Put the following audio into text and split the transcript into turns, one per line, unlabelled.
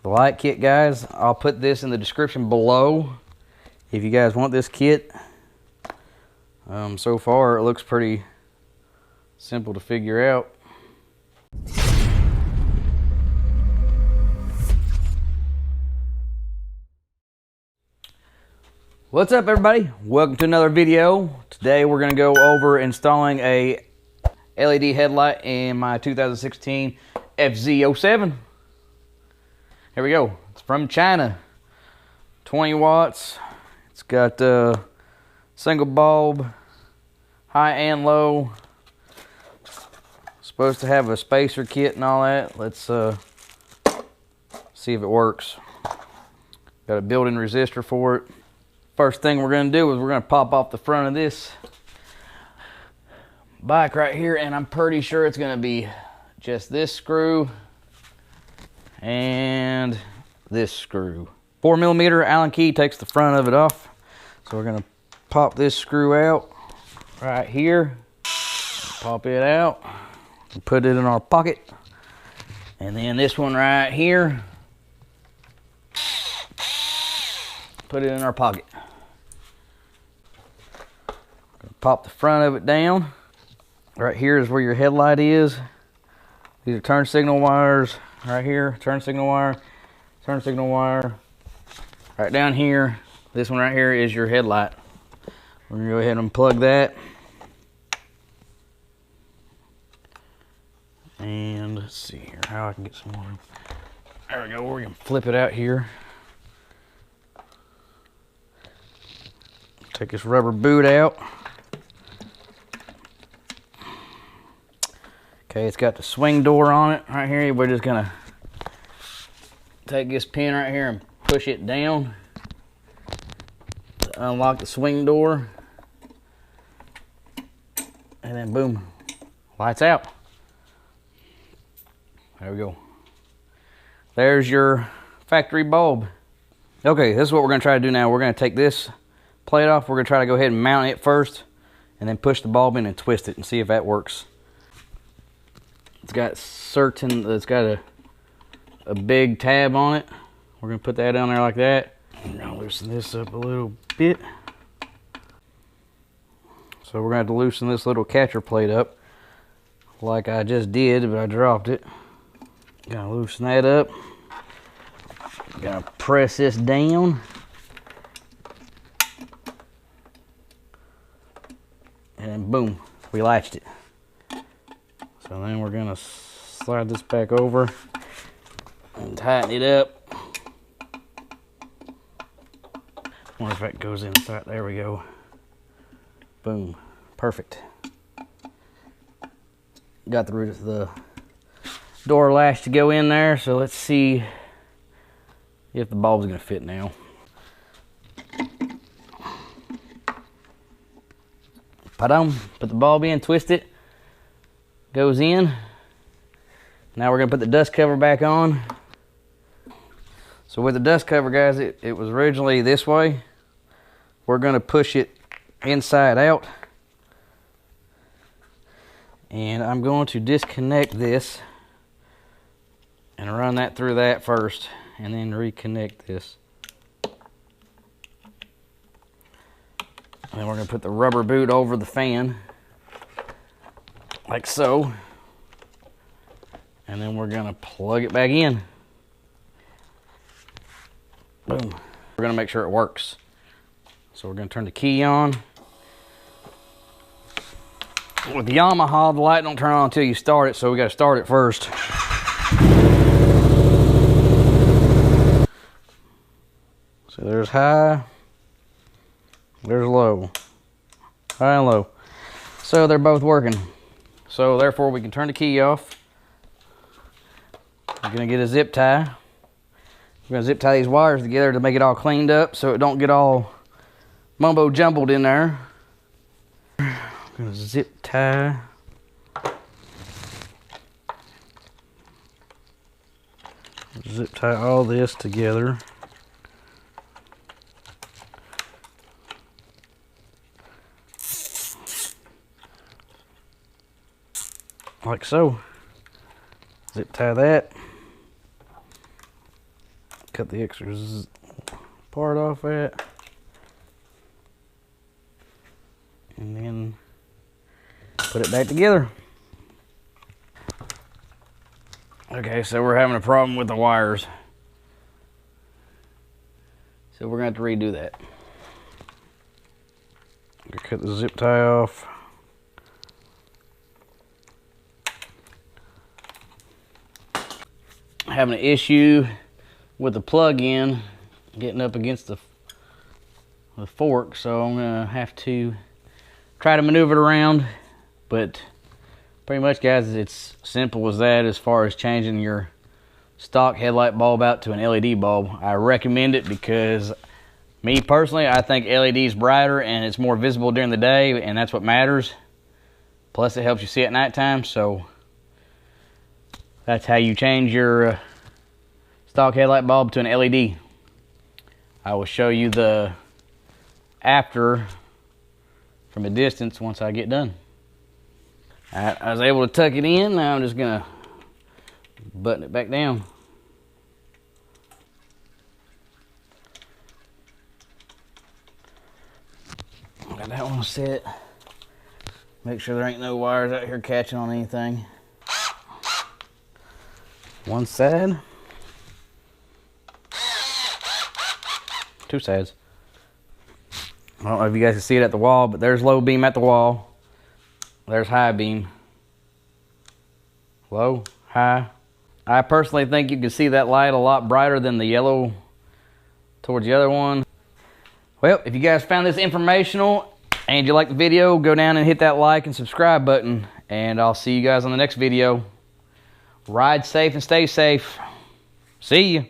the light kit, guys. I'll put this in the description below if you guys want this kit. So far it looks pretty simple to figure out. What's up, everybody? Welcome to another video. Today we're going to go over installing a LED headlight in my 2016 FZ07. Here we go. It's from China. 20 watts. It's got single bulb, high and low. Supposed to have a spacer kit and all that. Let's see if it works. Got a built-in resistor for it. First thing we're going to do is we're going to pop off the front of this bike right here, and I'm pretty sure it's going to be just this screw and this screw. 4mm Allen key takes the front of it off. So we're going to pop this screw out right here. Pop it out and put it in our pocket. And then this one right here, put it in our pocket. Pop the front of it down. Right here is where your headlight is. These are turn signal wires. Right here, turn signal wire, turn signal wire. Right down here, this one right here is your headlight. We're gonna go ahead and plug that. And let's see here how I can get some more. There we go. We can flip it out here. Take this rubber boot out. Okay, it's got the swing door on it right here. We're just gonna take this pin right here and push it down to unlock the swing door. And then boom, lights out. There we go. There's your factory bulb. Okay, this is what we're gonna try to do now. We're gonna take this plate off. We're gonna try to go ahead and mount it first and then push the bulb in and twist it and see if that works. It's got a big tab on it. We're gonna put that down there like that. I'm gonna loosen this up a little bit. So we're gonna have to loosen this little catcher plate up like I just did, but I dropped it. Gonna loosen that up. Gonna press this down. And then boom, we latched it. So then we're gonna slide this back over and tighten it up. I wonder if that goes inside. There we go. Boom. Perfect. Got the door latch to go in there, so let's see if the bulb's gonna fit now. Pa-dum. Put the bulb in, twist it. Goes in. Now we're gonna put the dust cover back on. So with the dust cover, guys, it was originally this way. We're gonna push it inside out. And I'm going to disconnect this and run that through that first and then reconnect this. And then we're gonna put the rubber boot over the fan. Like so. And then we're gonna plug it back in. Boom. We're gonna make sure it works. So we're gonna turn the key on. With the Yamaha, the light don't turn on until you start it, so we gotta start it first. So there's high, there's low. High and low. So they're both working. So therefore we can turn the key off. We're gonna get a zip tie. We're gonna zip tie these wires together to make it all cleaned up so it don't get all mumbo jumbled in there. I'm gonna zip tie. Zip tie all this together. Like so. Zip tie that. cut the extra part off at. And then put it back together. Okay, so we're having a problem with the wires. So we're going to have to redo that. Cut the zip tie off. Having an issue with the plug-in getting up against the fork, so I'm going to have to try to maneuver it around. But pretty much, guys, it's simple as that as far as changing your stock headlight bulb out to an LED bulb. I recommend it because me personally, I think LED is brighter and it's more visible during the day, and that's what matters. Plus it helps you see at nighttime, so that's how you change your stock headlight bulb to an LED. I will show you the after from a distance once I get done. Alright, I was able to tuck it in. Now I'm just gonna button it back down. Got that one set. Make sure there ain't no wires out here catching on anything. One side. Two sides. I don't know if you guys can see it at the wall, but there's low beam at the wall. There's high beam. Low, high. I personally think you can see that light a lot brighter than the yellow towards the other one. Well, if you guys found this informational and you like the video, go down and hit that like and subscribe button. And I'll see you guys on the next video. Ride safe and stay safe. See you.